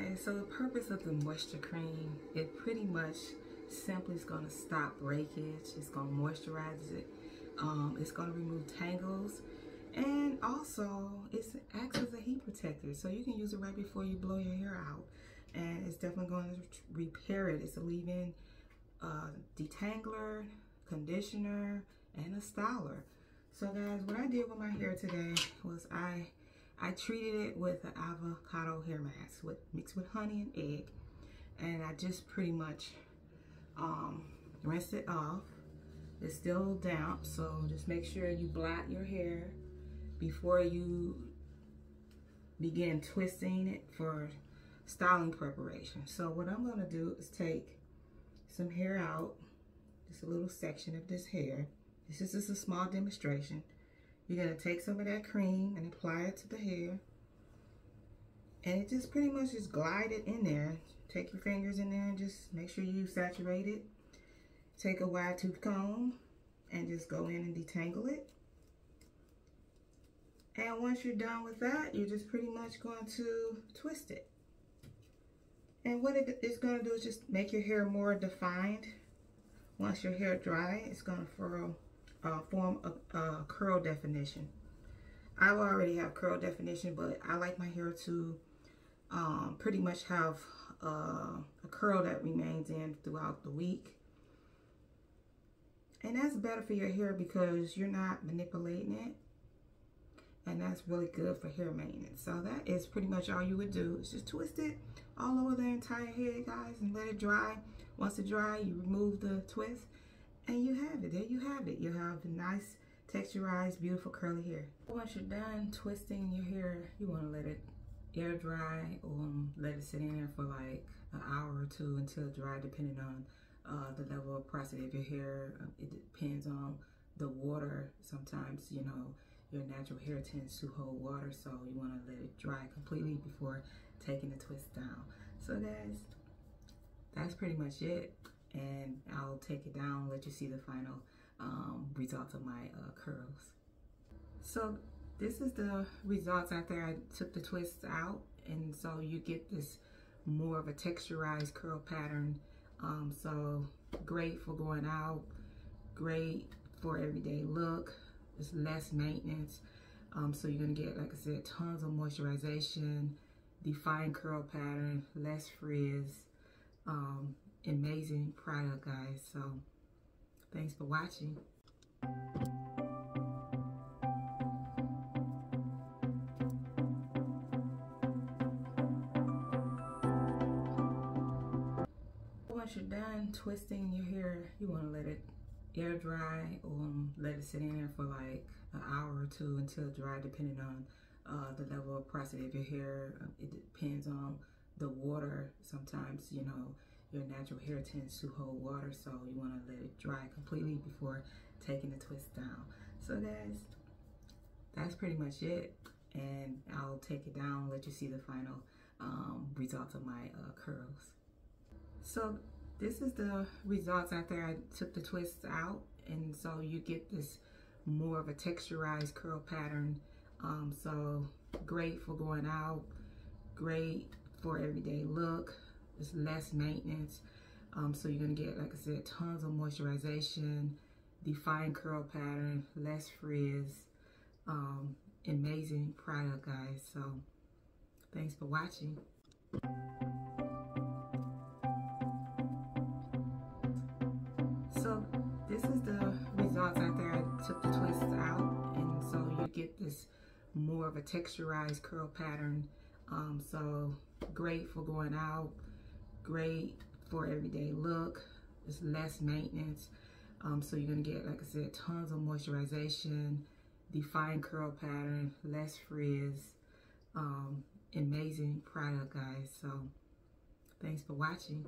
Okay, so the purpose of the moisture cream, it pretty much simply is going to stop breakage. It's going to moisturize it. It's going to remove tangles, and also it acts as a heat protector. So you can use it right before you blow your hair out, and it's definitely going to repair it. It's a leave-in detangler, conditioner, and a styler. So guys, what I did with my hair today was I treated it with an avocado hair mask mixed with honey and egg, and I just pretty much rinsed it off. It's still damp, so just make sure you blot your hair before you begin twisting it for styling preparation. So what I'm going to do is take some hair out, just a little section of this hair. This is just a small demonstration. You're going to take some of that cream and apply it to the hair. And it just pretty much just glide it in there. Take your fingers in there and just make sure you saturate it. Take a wide tooth comb and just go in and detangle it. And once you're done with that, you're just pretty much going to twist it. And what it is going to do is just make your hair more defined. Once your hair dry, it's going to form a curl definition. I already have curl definition, but I like my hair to pretty much have a curl that remains in throughout the week. And that's better for your hair because you're not manipulating it. And that's really good for hair maintenance. So that is pretty much all you would do. Is just twist it all over the entire head, guys, and let it dry. Once it dry, you remove the twist, and you have it. There you have it. You have nice, texturized, beautiful curly hair. Once you're done twisting your hair, you want to let it air dry, or let it sit in there for like an hour or two until it dry, depending on the level of porosity of your hair. It depends on the water. Sometimes, you know, your natural hair tends to hold water, so you want to let it dry completely before taking the twist down. So guys, that's pretty much it, and I'll take it down, let you see the final results of my curls. So this is the results after I took the twists out, and so you get this more of a texturized curl pattern. So great for going out, great for everyday look. It's less maintenance, so you're gonna get, like I said, tons of moisturization, defined curl pattern, less frizz. Amazing product, guys. So thanks for watching. Once you're done twisting your hair, you want to let it air dry, or let it sit in there for like an hour or two until it dry, depending on the level of porosity of your hair. It depends on the water. Sometimes, you know, your natural hair tends to hold water, so you want to let it dry completely before taking the twist down. So guys, that's pretty much it, and I'll take it down, let you see the final results of my curls. So this is the results after I took the twists out, and so you get this more of a texturized curl pattern. So great for going out, great for everyday look. It's less maintenance, so you're gonna get, like I said, tons of moisturization, defined curl pattern, less frizz. Amazing product, guys. So thanks for watching. So this is the results after I took the twists out, and so you get this more of a texturized curl pattern. So great for going out, great for everyday look. It's less maintenance, so you're gonna get, like I said, tons of moisturization, defined curl pattern, less frizz. Amazing product, guys. So thanks for watching.